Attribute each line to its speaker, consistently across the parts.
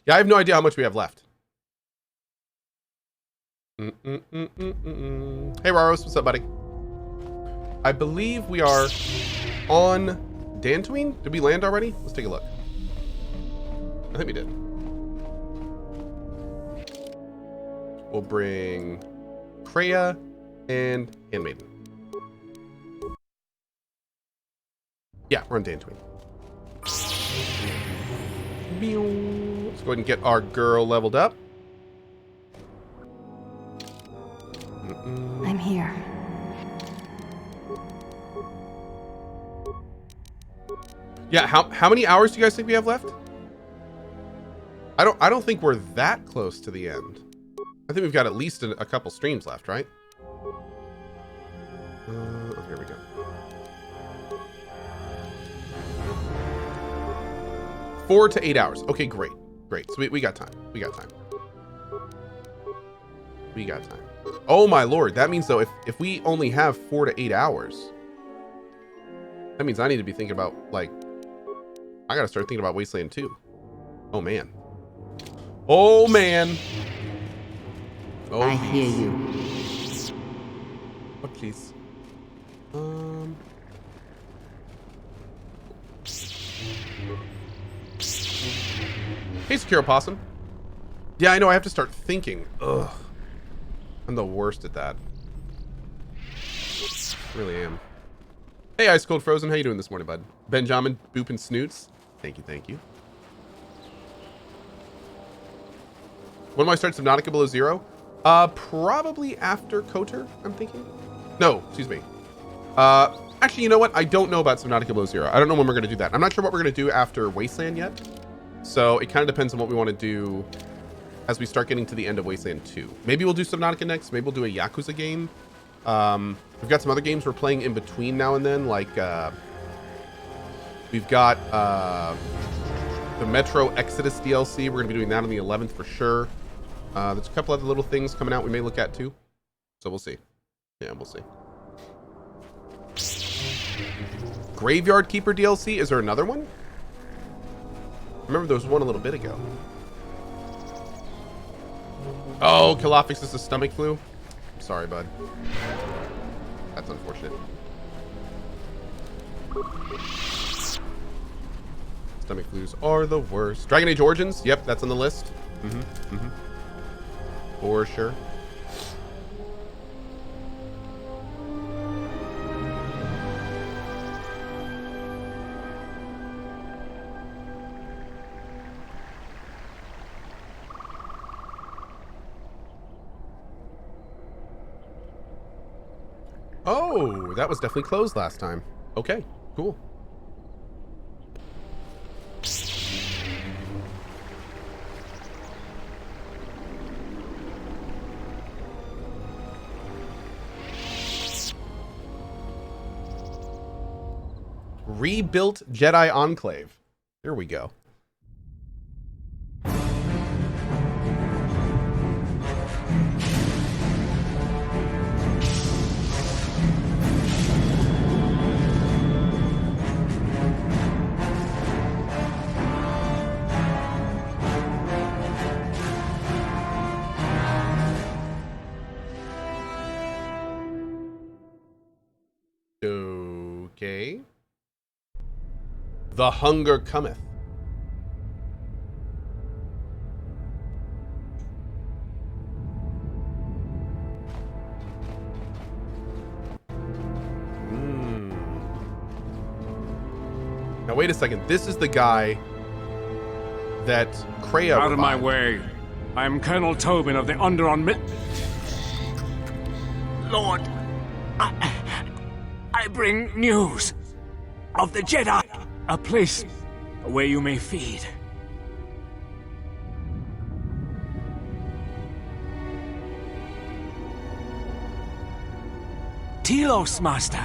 Speaker 1: Yeah, I have no idea how much we have left. Hey, Raros, what's up, buddy? I believe we are on Dantooine. Did we land already? Let's take a look. I think we did. We'll bring Kreia and Handmaiden. Yeah, we're on Dantooine. Let's go ahead and get our girl leveled up.
Speaker 2: I'm here.
Speaker 1: Yeah, how many hours do you guys think we have left? I don't think we're that close to the end. I think we've got at least a couple streams left, right? Here we go. 4 to 8 hours. Okay, great. Great. So we got time. We got time. We got time. Oh my lord. That means though, if we only have 4 to 8 hours, that means I need to be thinking about, like, I gotta start thinking about Wasteland 2. Oh man. Oh man. Oh,
Speaker 2: I hear you.
Speaker 1: Oh please. Hey, Secure Possum. Yeah, I know. I have to start thinking. Ugh. I'm the worst at that. Really am. Hey, Ice Cold Frozen. How you doing this morning, bud? Benjamin Boop and Snoots. Thank you, thank you. When do I start Subnautica Below Zero? Probably after Kotor, I'm thinking. No, excuse me. Actually, you know what? I don't know about Subnautica Below Zero. I don't know when we're going to do that. I'm not sure what we're going to do after Wasteland yet. So it kind of depends on what we want to do as we start getting to the end of Wasteland 2. Maybe we'll do Subnautica next. Maybe we'll do a Yakuza game. We've got some other games we're playing in between now and then. Like, we've got the Metro Exodus DLC. We're going to be doing that on the 11th for sure. There's a couple other little things coming out we may look at too. So we'll see. Yeah, we'll see. Graveyard Keeper DLC. Is there another one? Remember there was one a little bit ago. Oh, Kalafix is a stomach flu. I'm sorry, bud. That's unfortunate. Stomach flus are the worst. Dragon Age Origins. Yep, that's on the list. For sure. Oh, that was definitely closed last time. Okay, cool. Rebuilt Jedi Enclave. Here we go. Okay. The hunger cometh. Now wait a second. This is the guy that Kreia
Speaker 3: Out of my
Speaker 1: revived.
Speaker 3: way. I am Colonel Tobin of the Underon Lord, I bring news of the Jedi. A place where you may feed. Telos, Master.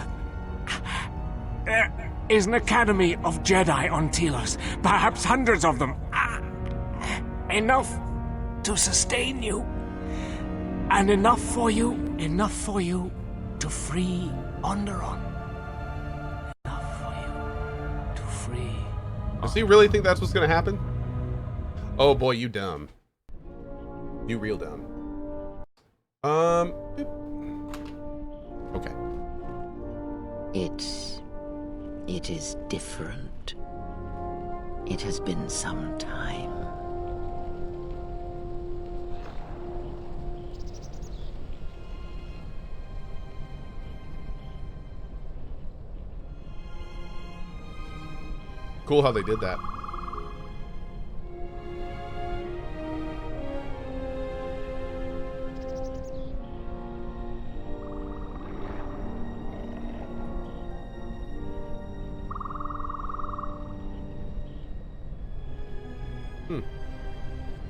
Speaker 3: There is an academy of Jedi on Telos. Perhaps hundreds of them. Enough to sustain you. And enough for you to free Onderon.
Speaker 1: Does he really think that's what's going to happen? Oh boy, you dumb. You real dumb. Boop. Okay.
Speaker 2: It is different. It has been some time.
Speaker 1: Cool how they did that.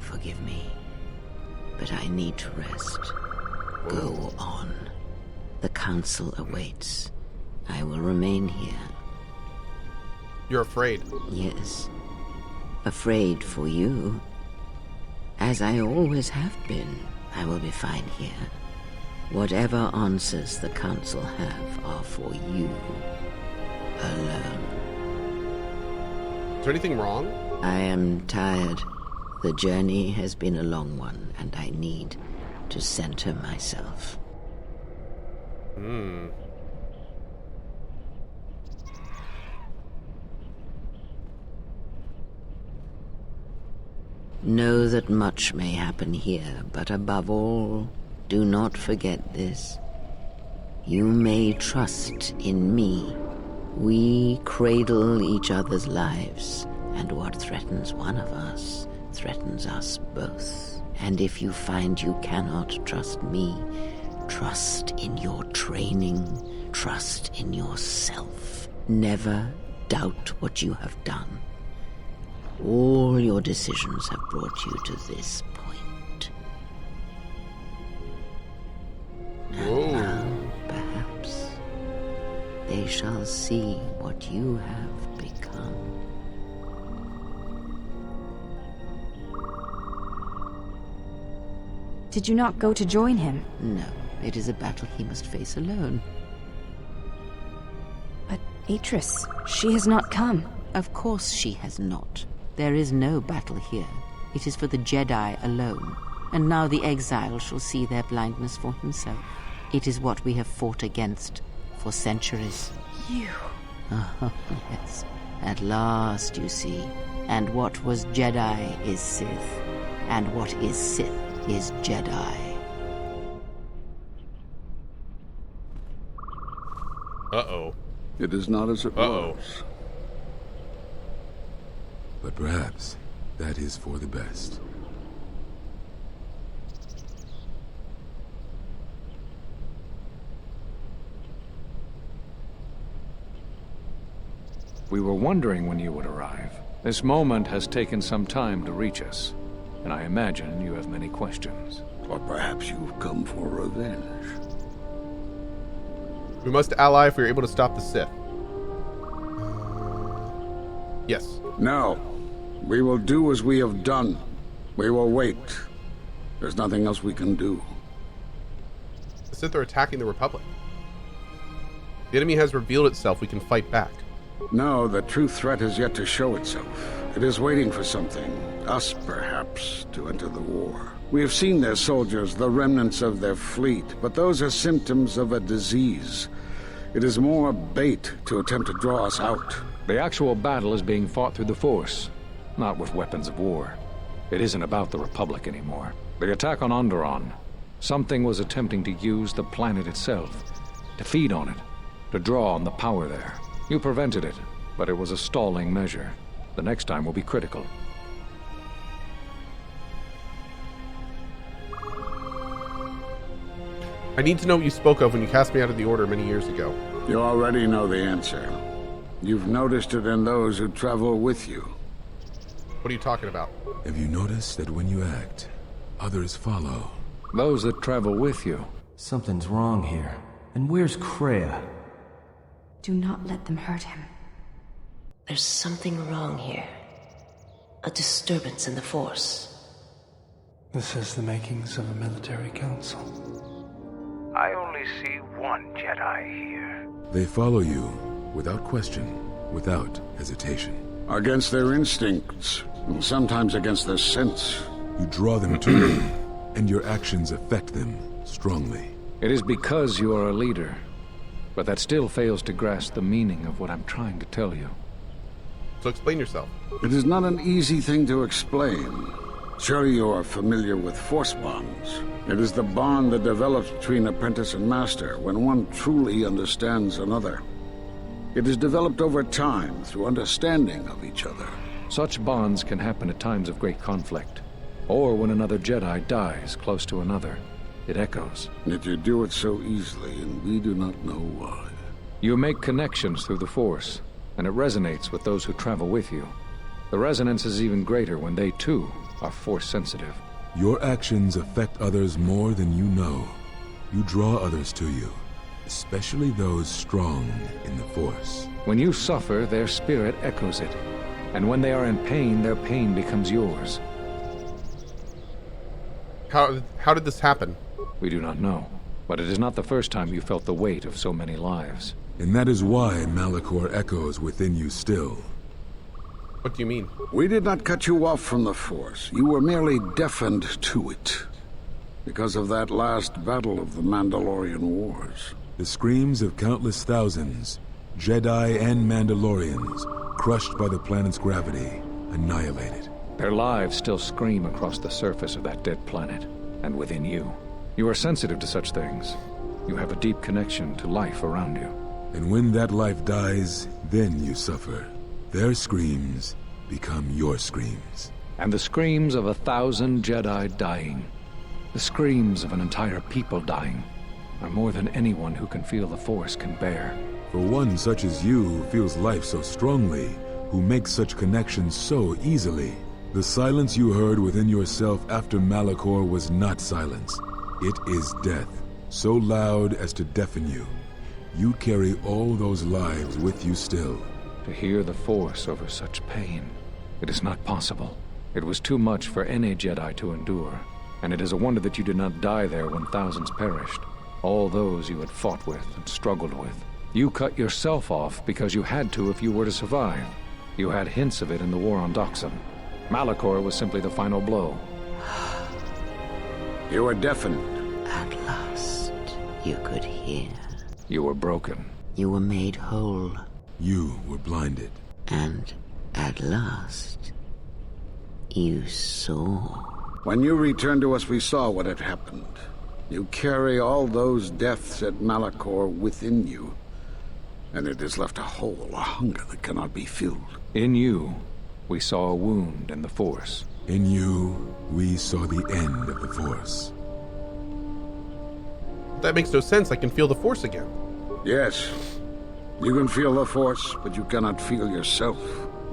Speaker 2: Forgive me, but I need to rest. Go on. The council awaits. I will remain here.
Speaker 1: You're afraid.
Speaker 2: Yes. Afraid for you. As I always have been, I will be fine here. Whatever answers the council have are for you. Alone.
Speaker 1: Is there anything wrong?
Speaker 2: I am tired. The journey has been a long one, and I need to center myself. Know that much may happen here, but above all, do not forget this. You may trust in me. We cradle each other's lives, and what threatens one of us threatens us both. And if you find you cannot trust me, trust in your training, trust in yourself. Never doubt what you have done. All your decisions have brought you to this point. And now, perhaps, they shall see what you have become.
Speaker 4: Did you not go to join him?
Speaker 2: No, it is a battle he must face alone.
Speaker 4: But Atris, she has not come.
Speaker 2: Of course she has not. There is no battle here. It is for the Jedi alone. And now the Exile shall see their blindness for himself. It is what we have fought against for centuries.
Speaker 4: You...
Speaker 2: Oh, yes. At last, you see. And what was Jedi is Sith. And what is Sith is Jedi.
Speaker 1: Uh-oh.
Speaker 5: It is not as it
Speaker 1: Uh-oh.
Speaker 5: was.
Speaker 6: But perhaps that is for the best.
Speaker 7: We were wondering when you would arrive. This moment has taken some time to reach us, and I imagine you have many questions.
Speaker 5: Or perhaps you've come for revenge.
Speaker 1: We must ally if we are able to stop the Sith. Yes.
Speaker 5: No. We will do as we have done. We will wait. There's nothing else we can do.
Speaker 1: The Sith are attacking the Republic. The enemy has revealed itself. We can fight back.
Speaker 5: No, the true threat has yet to show itself. It is waiting for something, us perhaps, to enter the war. We have seen their soldiers, the remnants of their fleet, but those are symptoms of a disease. It is more a bait to attempt to draw us out.
Speaker 7: The actual battle is being fought through the Force, not with weapons of war. It isn't about the Republic anymore. The attack on Onderon, something was attempting to use the planet itself, to feed on it, to draw on the power there. You prevented it, but it was a stalling measure. The next time will be critical.
Speaker 1: I need to know what you spoke of when you cast me out of the Order many years ago.
Speaker 5: You already know the answer. You've noticed it in those who travel with you.
Speaker 1: What are you talking about?
Speaker 6: Have you noticed that when you act, others follow?
Speaker 7: Those that travel with you.
Speaker 8: Something's wrong here. And where's Kreia?
Speaker 4: Do not let them hurt him.
Speaker 9: There's something wrong here. A disturbance in the Force.
Speaker 8: This has the makings of a military council.
Speaker 3: I only see one Jedi here.
Speaker 6: They follow you, without question, without hesitation.
Speaker 5: Against their instincts, and sometimes against their sense.
Speaker 6: You draw them to you, and your actions affect them strongly.
Speaker 7: It is because you are a leader, but that still fails to grasp the meaning of what I'm trying to tell you.
Speaker 1: So explain yourself.
Speaker 5: It is not an easy thing to explain. Sure, you are familiar with force bonds. It is the bond that develops between apprentice and master when one truly understands another. It is developed over time through understanding of each other.
Speaker 7: Such bonds can happen at times of great conflict, or when another Jedi dies close to another. It echoes.
Speaker 5: Yet you do it so easily, and we do not know why.
Speaker 7: You make connections through the Force, and it resonates with those who travel with you. The resonance is even greater when they, too, are Force-sensitive.
Speaker 6: Your actions affect others more than you know. You draw others to you, especially those strong in the Force.
Speaker 7: When you suffer, their spirit echoes it, and when they are in pain, their pain becomes yours.
Speaker 1: How did this happen?
Speaker 7: We do not know, but it is not the first time you felt the weight of so many lives.
Speaker 6: And that is why Malachor echoes within you still.
Speaker 1: What do you mean?
Speaker 5: We did not cut you off from the Force. You were merely deafened to it. Because of that last battle of the Mandalorian Wars.
Speaker 6: The screams of countless thousands, Jedi and Mandalorians, crushed by the planet's gravity, annihilated.
Speaker 7: Their lives still scream across the surface of that dead planet, and within you. You are sensitive to such things. You have a deep connection to life around you.
Speaker 6: And when that life dies, then you suffer. Their screams become your screams.
Speaker 7: And the screams of 1,000 Jedi dying, the screams of an entire people dying, are more than anyone who can feel the Force can bear.
Speaker 6: For one such as you who feels life so strongly, who makes such connections so easily, the silence you heard within yourself after Malachor was not silence. It is death, so loud as to deafen you. You carry all those lives with you still.
Speaker 7: To hear the Force over such pain, it is not possible. It was too much for any Jedi to endure, and it is a wonder that you did not die there when thousands perished. All those you had fought with and struggled with. You cut yourself off because you had to if you were to survive. You had hints of it in the war on Doxum. Malachor was simply the final blow.
Speaker 5: You were deafened.
Speaker 2: At last, you could hear.
Speaker 7: You were broken.
Speaker 2: You were made whole.
Speaker 6: You were blinded.
Speaker 2: And at last, you saw.
Speaker 5: When you returned to us, we saw what had happened. You carry all those deaths at Malachor within you. And it has left a hole, a hunger that cannot be filled.
Speaker 7: In you, we saw a wound in the Force.
Speaker 6: In you, we saw the end of the Force.
Speaker 1: That makes no sense. I can feel the Force again.
Speaker 5: Yes. You can feel the Force, but you cannot feel yourself.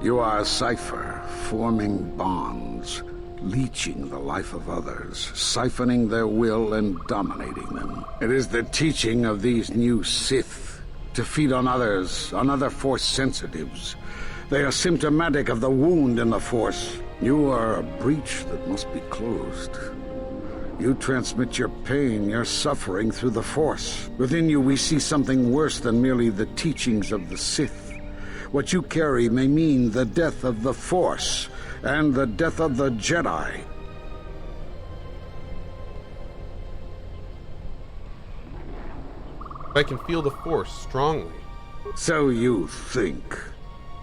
Speaker 5: You are a cipher, forming bonds, leeching the life of others, siphoning their will and dominating them. It is the teaching of these new Sith to feed on others, on other Force sensitives. They are symptomatic of the wound in the Force. You are a breach that must be closed. You transmit your pain, your suffering through the Force. Within you we see something worse than merely the teachings of the Sith. What you carry may mean the death of the Force, and the death of the Jedi.
Speaker 1: I can feel the Force strongly.
Speaker 5: So you think.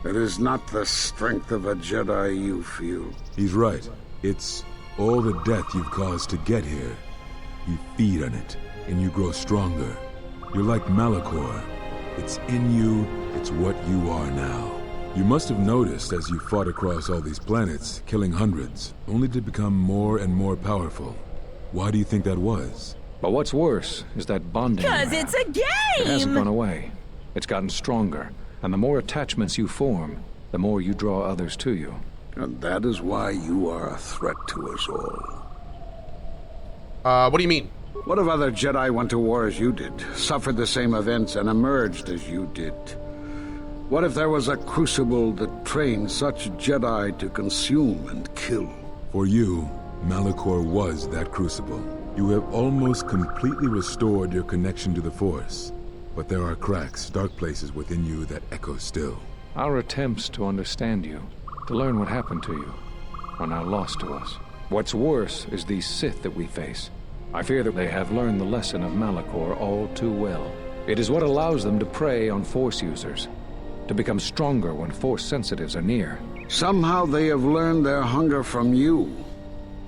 Speaker 5: It is not the strength of a Jedi you feel.
Speaker 6: He's right. It's all the death you've caused to get here. You feed on it, and you grow stronger. You're like Malachor. It's in you, it's what you are now. You must have noticed as you fought across all these planets, killing hundreds, only to become more and more powerful. Why do you think that was?
Speaker 7: But what's worse is that bonding.
Speaker 10: 'Cause it's a game!
Speaker 7: It hasn't gone away. It's gotten stronger, and the more attachments you form, the more you draw others to you.
Speaker 5: And that is why you are a threat to us all.
Speaker 1: What do you mean?
Speaker 5: What if other Jedi went to war as you did, suffered the same events, and emerged as you did? What if there was a crucible that trained such Jedi to consume and kill?
Speaker 6: For you, Malachor was that crucible. You have almost completely restored your connection to the Force. But there are cracks, dark places within you that echo still.
Speaker 7: Our attempts to understand you, to learn what happened to you, are now lost to us. What's worse is these Sith that we face. I fear that they have learned the lesson of Malachor all too well. It is what allows them to prey on Force users, to become stronger when Force sensitives are near.
Speaker 5: Somehow they have learned their hunger from you.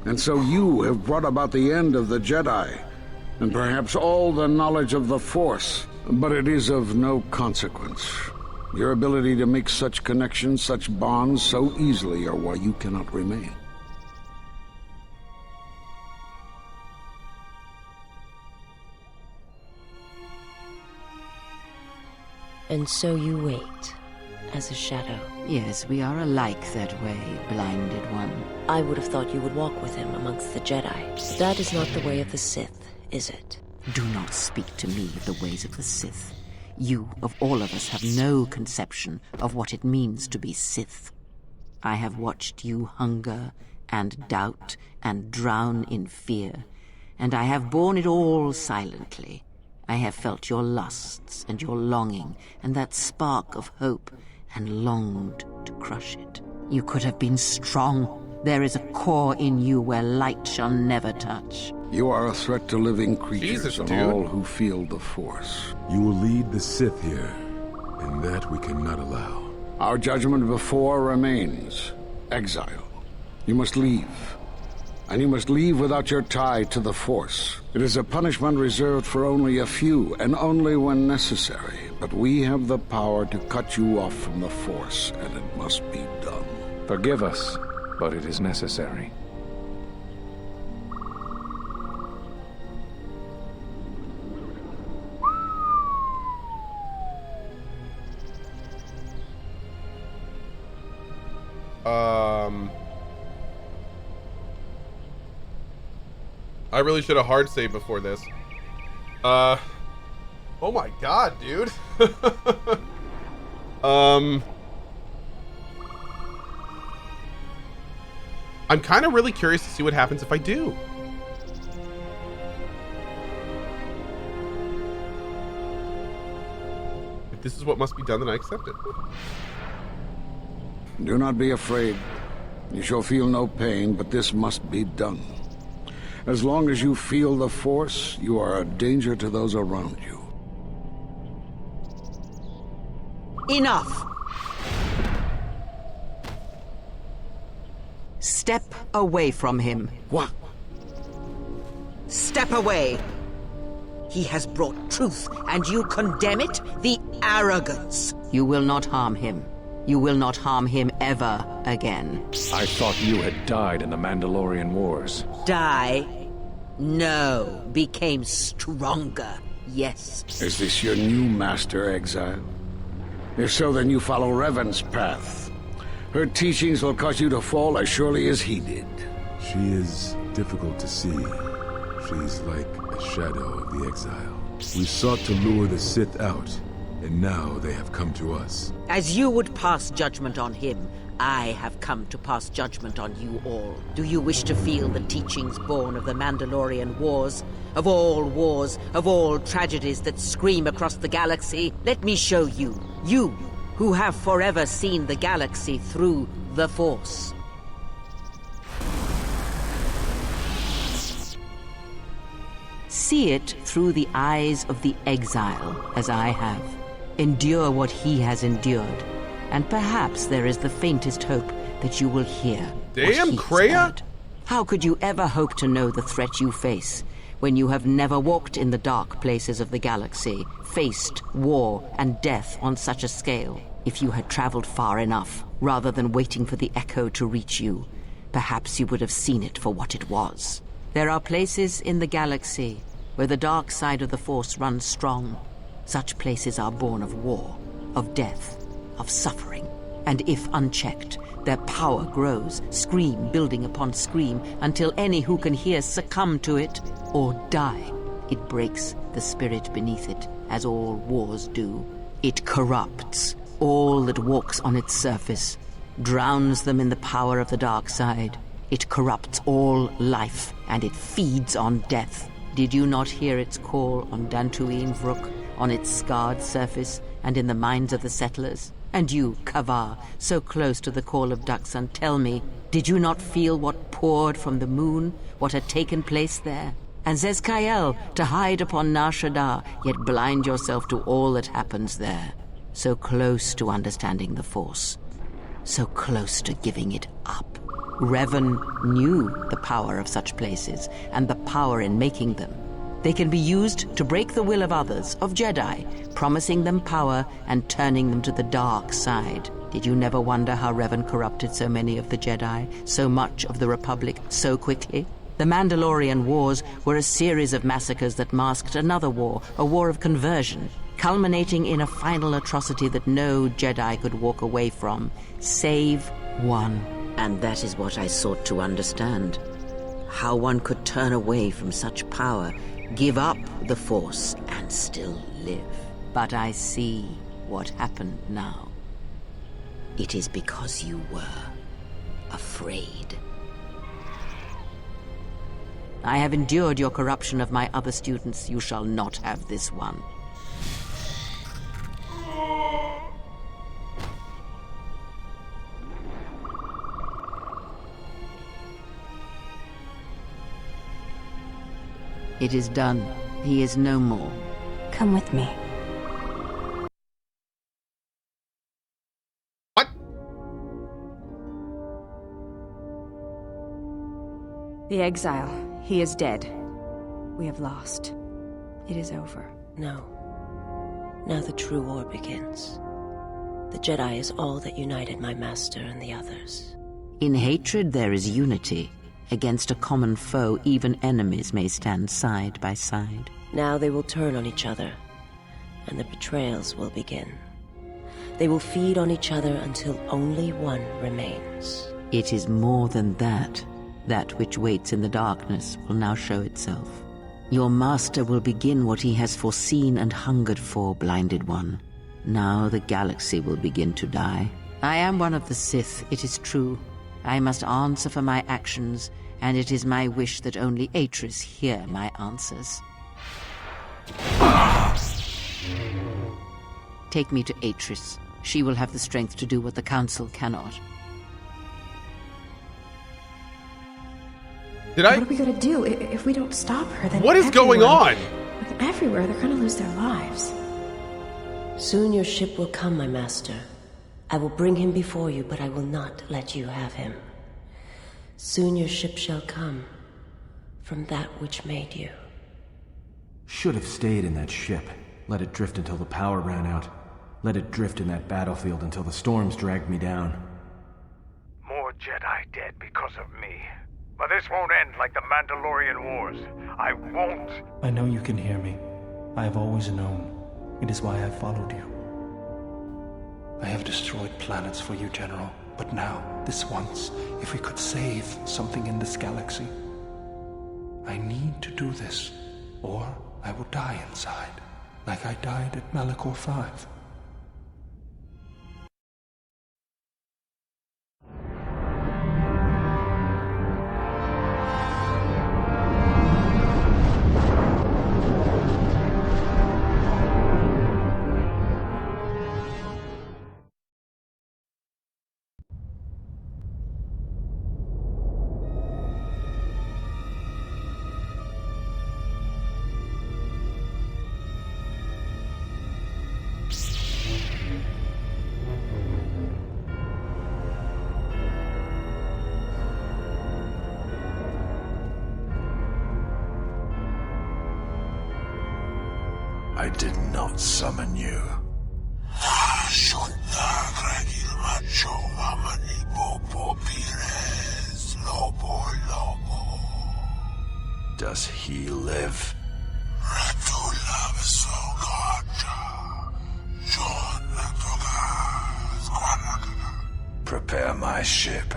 Speaker 5: And so you have brought about the end of the Jedi, and perhaps all the knowledge of the Force. But it is of no consequence. Your ability to make such connections, such bonds so easily are why you cannot remain.
Speaker 9: And so you wait, as a shadow.
Speaker 2: Yes, we are alike that way, blinded one.
Speaker 9: I would have thought you would walk with him amongst the Jedi. That is not the way of the Sith, is it?
Speaker 2: Do not speak to me of the ways of the Sith. You, of all of us, have no conception of what it means to be Sith. I have watched you hunger and doubt and drown in fear, and I have borne it all silently. I have felt your lusts and your longing and that spark of hope, and longed to crush it. You could have been strong. There is a core in you where light shall never touch.
Speaker 5: You are a threat to living creatures
Speaker 1: Jesus,
Speaker 5: and
Speaker 1: dude.
Speaker 5: all who feel the Force.
Speaker 6: You will lead the Sith here, and that we cannot allow.
Speaker 5: Our judgment before remains. Exile. You must leave. And you must leave without your tie to the Force. It is a punishment reserved for only a few, and only when necessary. But we have the power to cut you off from the Force, and it must be done.
Speaker 7: Forgive us, but it is necessary.
Speaker 1: I really should have hard saved before this. Oh my god, dude. I'm kind of really curious to see what happens if I do. If this is what must be done, then I accept it.
Speaker 5: Do not be afraid. You shall feel no pain, but this must be done. As long as you feel the Force, you are a danger to those around you.
Speaker 2: Enough! Step away from him.
Speaker 5: What?
Speaker 2: Step away! He has brought truth, and you condemn it? The arrogance! You will not harm him. You will not harm him ever again.
Speaker 7: I thought you had died in the Mandalorian Wars.
Speaker 2: Die? No. Became stronger. Yes.
Speaker 5: Is this your new master, Exile? If so, then you follow Revan's path. Her teachings will cause you to fall as surely as he did.
Speaker 6: She is difficult to see. She's like a shadow of the Exile. We sought to lure the Sith out, and now they have come to us.
Speaker 2: As you would pass judgment on him, I have come to pass judgment on you all. Do you wish to feel the teachings born of the Mandalorian Wars? Of all tragedies that scream across the galaxy? Let me show you. You, who have forever seen the galaxy through the Force. See it through the eyes of the Exile, as I have. Endure what he has endured, and perhaps there is the faintest hope that you will hear.
Speaker 1: Damn, Kreia!
Speaker 2: How could you ever hope to know the threat you face when you have never walked in the dark places of the galaxy, faced war and death on such a scale? If you had traveled far enough, rather than waiting for the echo to reach you, perhaps you would have seen it for what it was. There are places in the galaxy where the dark side of the Force runs strong. Such places are born of war, of death, of suffering. And if unchecked, their power grows, scream building upon scream, until any who can hear succumb to it or die. It breaks the spirit beneath it, as all wars do. It corrupts all that walks on its surface, drowns them in the power of the dark side. It corrupts all life, and it feeds on death. Did you not hear its call on Dantooine Vrook, on its scarred surface, and in the minds of the settlers? And you, Kavar, so close to the call of Daxan, tell me, Did you not feel what poured from the moon, what had taken place there? And Zezkael to hide upon Nar Shaddaa, yet blind yourself to all that happens there. So close to understanding the Force. So close to giving it up. Revan knew the power of such places, and the power in making them. They can be used to break the will of others, of Jedi, promising them power and turning them to the dark side. Did you never wonder how Revan corrupted so many of the Jedi, so much of the Republic, so quickly? The Mandalorian Wars were a series of massacres that masked another war, a war of conversion, culminating in a final atrocity that no Jedi could walk away from, save one. And that is what I sought to understand. How one could turn away from such power, give up the Force, and still live. But I see what happened now. It is because you were afraid. I have endured your corruption of my other students. You shall not have this one. It is done. He is no more.
Speaker 4: Come with me.
Speaker 1: What?
Speaker 4: The Exile. He is dead. We have lost. It is over.
Speaker 9: No. Now the true war begins. The Jedi is all that united my master and the others.
Speaker 2: In hatred there is unity. Against a common foe, even enemies may stand side by side.
Speaker 9: Now they will turn on each other, and the betrayals will begin. They will feed on each other until only one remains.
Speaker 2: It is more than that. That which waits in the darkness will now show itself. Your master will begin what he has foreseen and hungered for, Blinded One. Now the galaxy will begin to die. I am one of the Sith, it is true. I must answer for my actions, and it is my wish that only Atris hear my answers. Take me to Atris. She will have the strength to do what the Council cannot.
Speaker 1: Did I?
Speaker 4: What are we gonna do? If we don't stop her, then
Speaker 1: What is going on?
Speaker 4: Everywhere, they're gonna lose their lives.
Speaker 9: Soon your ship will come, my master. I will bring him before you, but I will not let you have him. Soon your ship shall come from that which made you.
Speaker 10: Should have stayed in that ship. Let it drift until the power ran out. Let it drift in that battlefield until the storms dragged me down.
Speaker 3: More Jedi dead because of me. But this won't end like the Mandalorian Wars. I won't.
Speaker 8: I know you can hear me. I have always known. It is why I followed you. I have destroyed planets for you, General. But now, this once, if we could save something in this galaxy. I need to do this, or I will die inside, like I died at Malachor 5.
Speaker 11: I did not summon you. Does he live? Prepare my ship.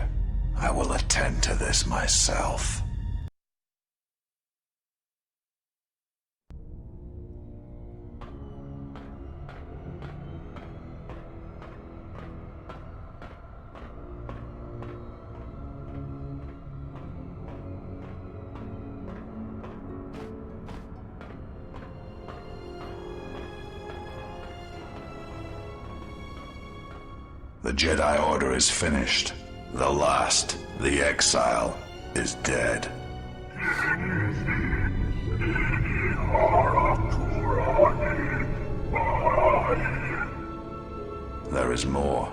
Speaker 11: I will attend to this myself. The Jedi Order is finished. The last, the Exile, is dead. There is more.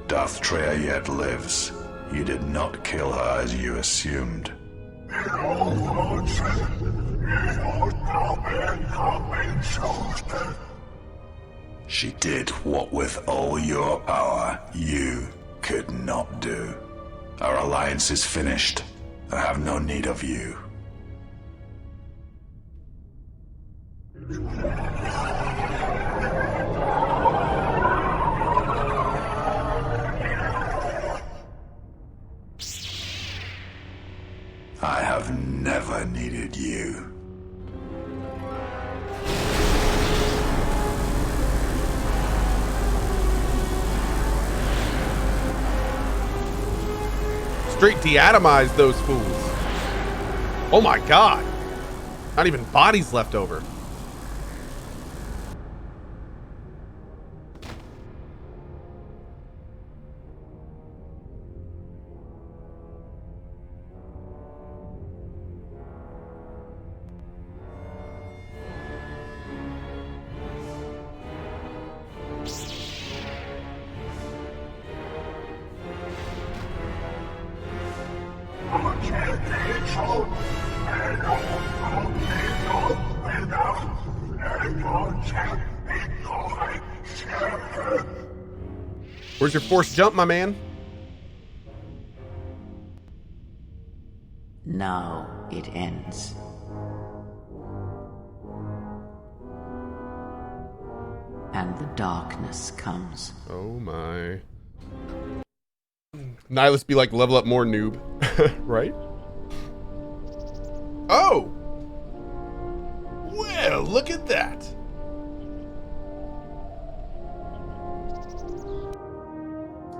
Speaker 11: Darth Kreia yet lives. You did not kill her as you assumed. She did what with all your power you could not do. Our alliance is finished. I have no need of you. I have never needed you.
Speaker 1: Straight deatomize those fools. Oh my god. Not even bodies left over. Where's your force jump, my man?
Speaker 2: Now it ends. And the darkness comes.
Speaker 1: Oh my. Nihilus be like, level up more, noob. Right? Oh! Well, look at that.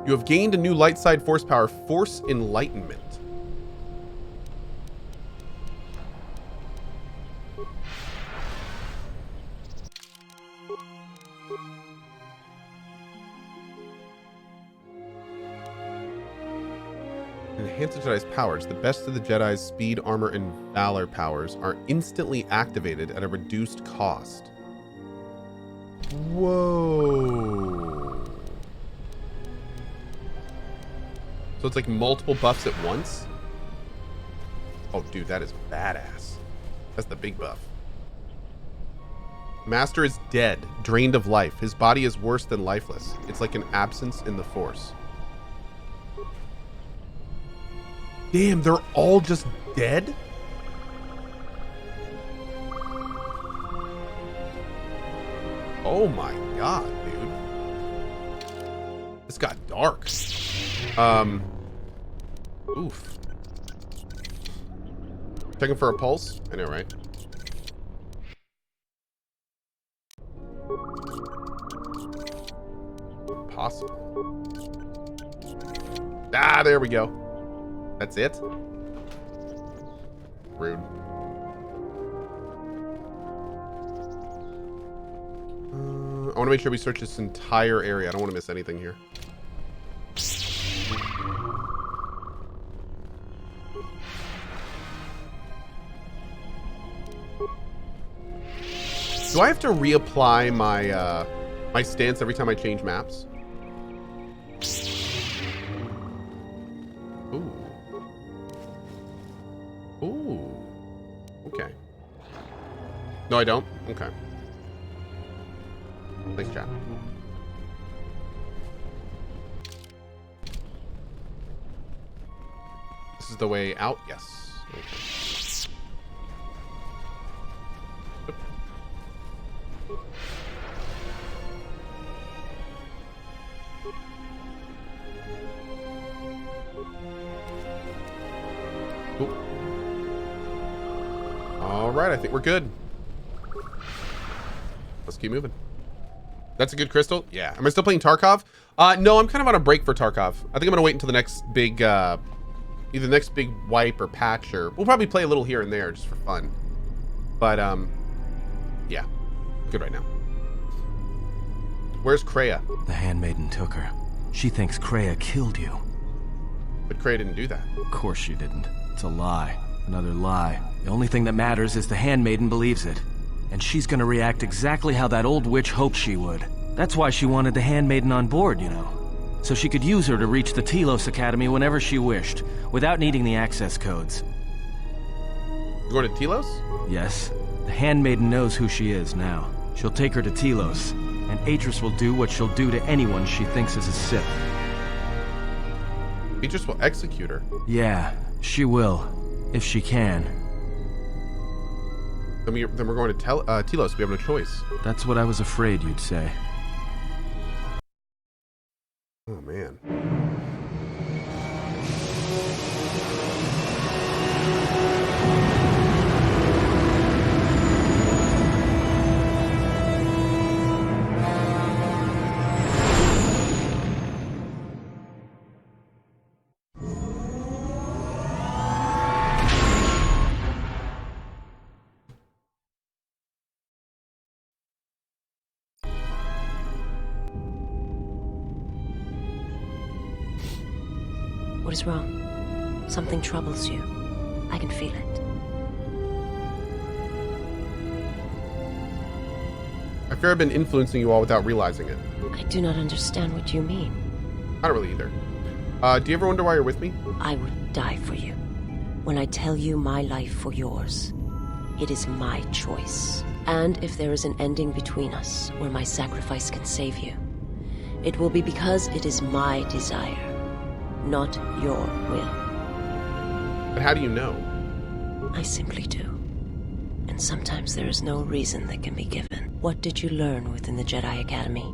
Speaker 1: You have gained a new light side force power, Force Enlightenment. Enhance a Jedi's powers. The best of the Jedi's speed, armor, and valor powers are instantly activated at a reduced cost. Whoa. So it's like multiple buffs at once? Oh, dude, that is badass. That's the big buff. Master is dead, drained of life. His body is worse than lifeless. It's like an absence in the Force. Damn, they're all just dead? Oh my god, dude. This got dark. Oof. Checking for a pulse? I know, right? Possible. Ah, there we go. That's it? Rude. I want to make sure we search this entire area. I don't want to miss anything here. Do I have to reapply my my stance every time I change maps? Ooh. Ooh. Okay. No, I don't? Okay. Thanks, chat. This is the way out? Yes. Okay. All right, I think we're good. Let's keep moving. That's a good crystal. Yeah. Am I still playing Tarkov? No, I'm kind of on a break for Tarkov. I think I'm gonna wait until the next big, either the next big wipe or patch, or we'll probably play a little here and there just for fun. But yeah, good right now. Where's Kreia?
Speaker 10: The Handmaiden took her. She thinks Kreia killed you.
Speaker 1: But Kreia didn't do that.
Speaker 10: Of course she didn't. It's a lie. Another lie. The only thing that matters is the handmaiden believes it. And she's gonna react exactly how that old witch hoped she would. That's why she wanted the handmaiden on board, you know. So she could use her to reach the Telos Academy whenever she wished, without needing the access codes.
Speaker 1: You're going to Telos?
Speaker 10: Yes. The handmaiden knows who she is now. She'll take her to Telos, and Atris will do what she'll do to anyone she thinks is a Sith.
Speaker 1: Atris will execute her.
Speaker 10: Yeah, she will. If she can.
Speaker 1: Then we're going to Telos. We have no choice.
Speaker 10: That's what I was afraid you'd say.
Speaker 1: Oh, man.
Speaker 9: What is wrong? Something troubles you. I can feel it.
Speaker 1: I fear I've been influencing you all without realizing it.
Speaker 9: I do not understand what you mean.
Speaker 1: I don't really either. Do you ever wonder why you're with me?
Speaker 9: I would die for you. When I tell you my life for yours, it is my choice. And if there is an ending between us where my sacrifice can save you, it will be because it is my desire, not your will.
Speaker 1: But how do you know?
Speaker 9: I simply do. And sometimes there is no reason that can be given. What did you learn within the Jedi Academy?